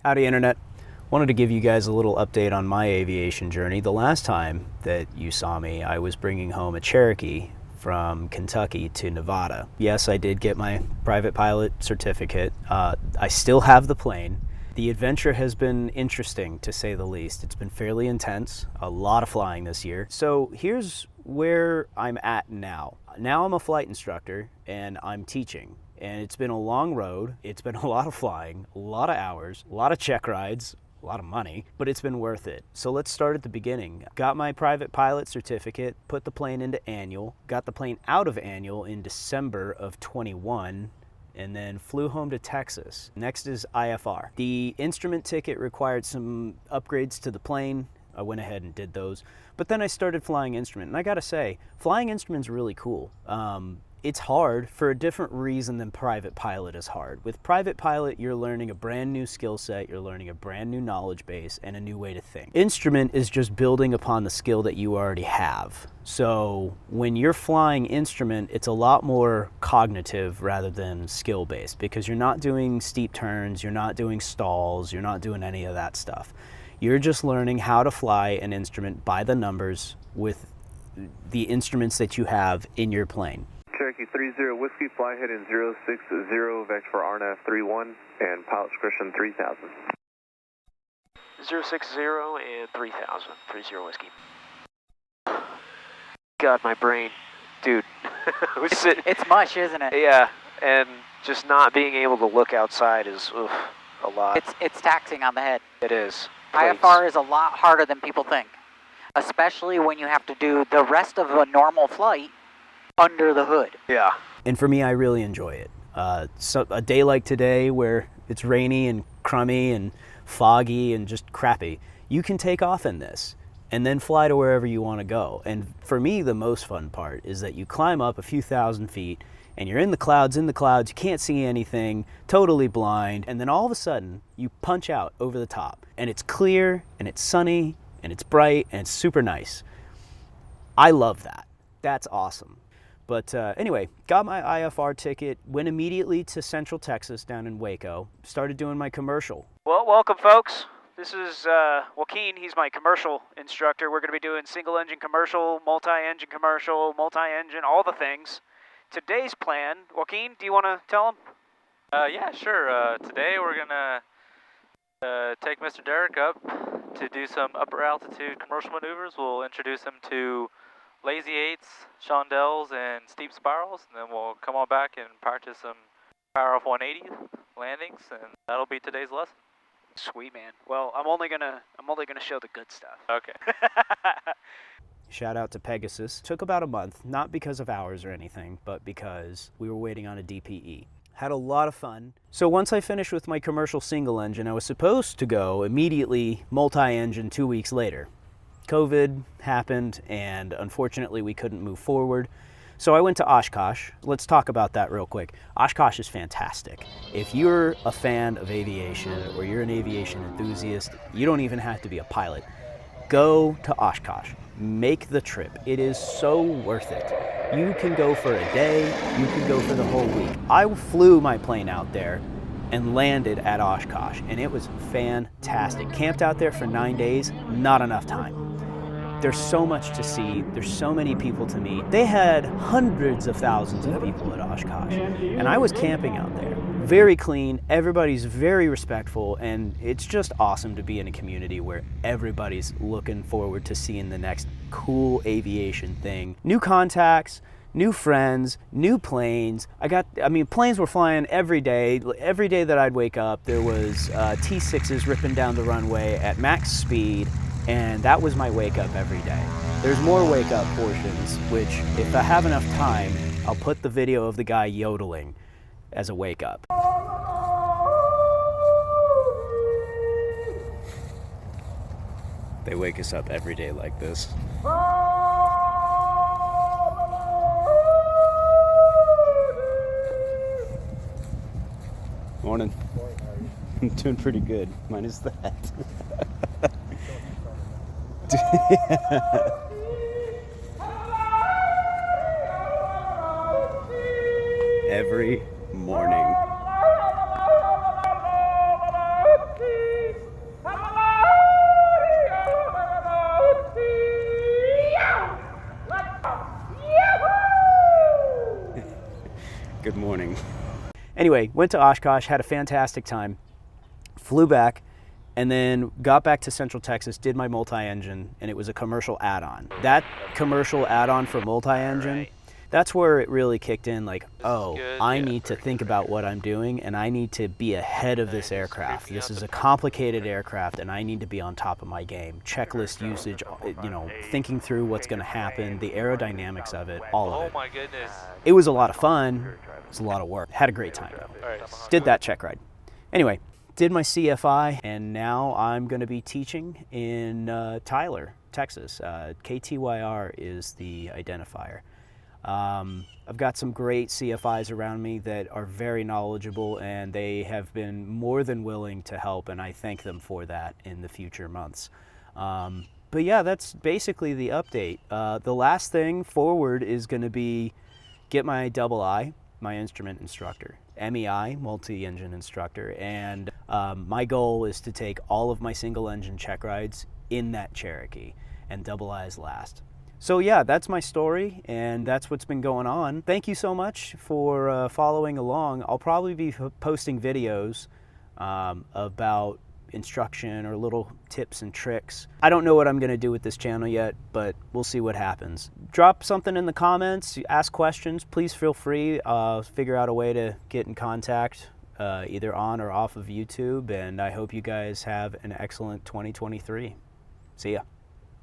Howdy Internet. Wanted to give you guys a little update on my aviation journey. The last time that you saw me, I was bringing home a Cherokee from Kentucky to Nevada. Yes, I did get my private pilot certificate. I still have the plane. The adventure has been interesting, to say the least. It's been fairly intense, a lot of flying this year. So here's where I'm at now. Now I'm a flight instructor and I'm teaching. And it's been a long road. It's been a lot of flying, a lot of hours, a lot of check rides, a lot of money, but it's been worth it. So let's start at the beginning. Got my private pilot certificate, put the plane into annual, got the plane out of annual in December of 21, and then flew home to Texas. Next is IFR. The instrument ticket required some upgrades to the plane. I went ahead and did those. But then I started flying instrument, and I gotta say, flying instrument's really cool. It's hard for a different reason than private pilot is hard. With private pilot, you're learning a brand new skill set, you're learning a brand new knowledge base, and a new way to think. Instrument is just building upon the skill that you already have. So when you're flying instrument, it's a lot more cognitive rather than skill-based, because you're not doing steep turns, you're not doing stalls, you're not doing any of that stuff. You're just learning how to fly an instrument by the numbers with the instruments that you have in your plane. Cherokee 30 Whiskey, fly heading 060, vector for RNAV 31, and pilot discretion 3000. 060 and 3000, 30 Whiskey. God, my brain. Dude. It's mush, isn't it? Yeah, and just not being able to look outside is a lot. It's taxing on the head. It is. IFR is a lot harder than people think, especially when you have to do the rest of a normal flight under the hood. Yeah. And for me, I really enjoy it. So a day like today where it's rainy and crummy and foggy and just crappy, you can take off in this and then fly to wherever you want to go. And for me, the most fun part is that you climb up a few thousand feet and you're in the clouds, you can't see anything, totally blind, and then all of a sudden you punch out over the top and it's clear and it's sunny and it's bright and it's super nice. I love that. That's awesome. But anyway, got my IFR ticket, went immediately to Central Texas down in Waco, started doing my commercial. Well, welcome folks. This is Joaquin. He's my commercial instructor. We're going to be doing single engine commercial, multi-engine, all the things. Today's plan, Joaquin, do you want to tell them? Yeah, sure. Today we're going to take Mr. Derek up to do some upper altitude commercial maneuvers. We'll introduce him to lazy eights, chandelles, and steep spirals, and then we'll come on back and practice some power off 180 landings, and that'll be today's lesson. Sweet, man. Well, I'm only gonna show the good stuff. Okay. Shout out to Pegasus. Took about a month, not because of hours or anything, but because we were waiting on a DPE. Had a lot of fun. So once I finished with my commercial single engine, I was supposed to go immediately multi-engine 2 weeks later. COVID happened, and unfortunately we couldn't move forward. So I went to Oshkosh. Let's talk about that real quick. Oshkosh is fantastic. If you're a fan of aviation or you're an aviation enthusiast, you don't even have to be a pilot. Go to Oshkosh. Make the trip. It is so worth it. You can go for a day, you can go for the whole week. I flew my plane out there and landed at Oshkosh, and it was fantastic. Camped out there for 9 days, not enough time. There's so much to see, there's so many people to meet. They had hundreds of thousands of people at Oshkosh, and I was camping out there. Very clean, everybody's very respectful, and it's just awesome to be in a community where everybody's looking forward to seeing the next cool aviation thing. New contacts, new friends, new planes. Planes were flying every day. Every day that I'd wake up, there was T6s ripping down the runway at max speed, and that was my wake up every day. There's more wake up portions, which if I have enough time, I'll put the video of the guy yodeling as a wake up. They wake us up every day like this. Morning. I'm doing pretty good, minus that. Every morning. Anyway, went to Oshkosh, had a fantastic time, flew back, and then got back to Central Texas, did my multi-engine, and it was a commercial add-on. That commercial add-on for multi-engine, that's where it really kicked in, like, oh, I need to think about what I'm doing, and I need to be ahead of this aircraft. This is a complicated aircraft, and I need to be on top of my game. Checklist usage, you know, thinking through what's going to happen, the aerodynamics of it, all of it. Oh my goodness. It was a lot of fun. It was a lot of work. Had a great time, though. All right. Did that check ride. Anyway, did my CFI, and now I'm going to be teaching in Tyler, Texas. KTYR is the identifier. I've got some great CFIs around me that are very knowledgeable, and they have been more than willing to help, and I thank them for that in the future months. But yeah, that's basically the update. The last thing forward is going to be get my double I, my instrument instructor, MEI, multi-engine instructor, and my goal is to take all of my single engine check rides in that Cherokee, and double I is last. So yeah, that's my story, and that's what's been going on. Thank you so much for following along. I'll probably be posting videos about instruction or little tips and tricks. I don't know what I'm going to do with this channel yet, but we'll see what happens. Drop something in the comments, ask questions. Please feel free. Figure out a way to get in contact either on or off of YouTube, and I hope you guys have an excellent 2023. See ya.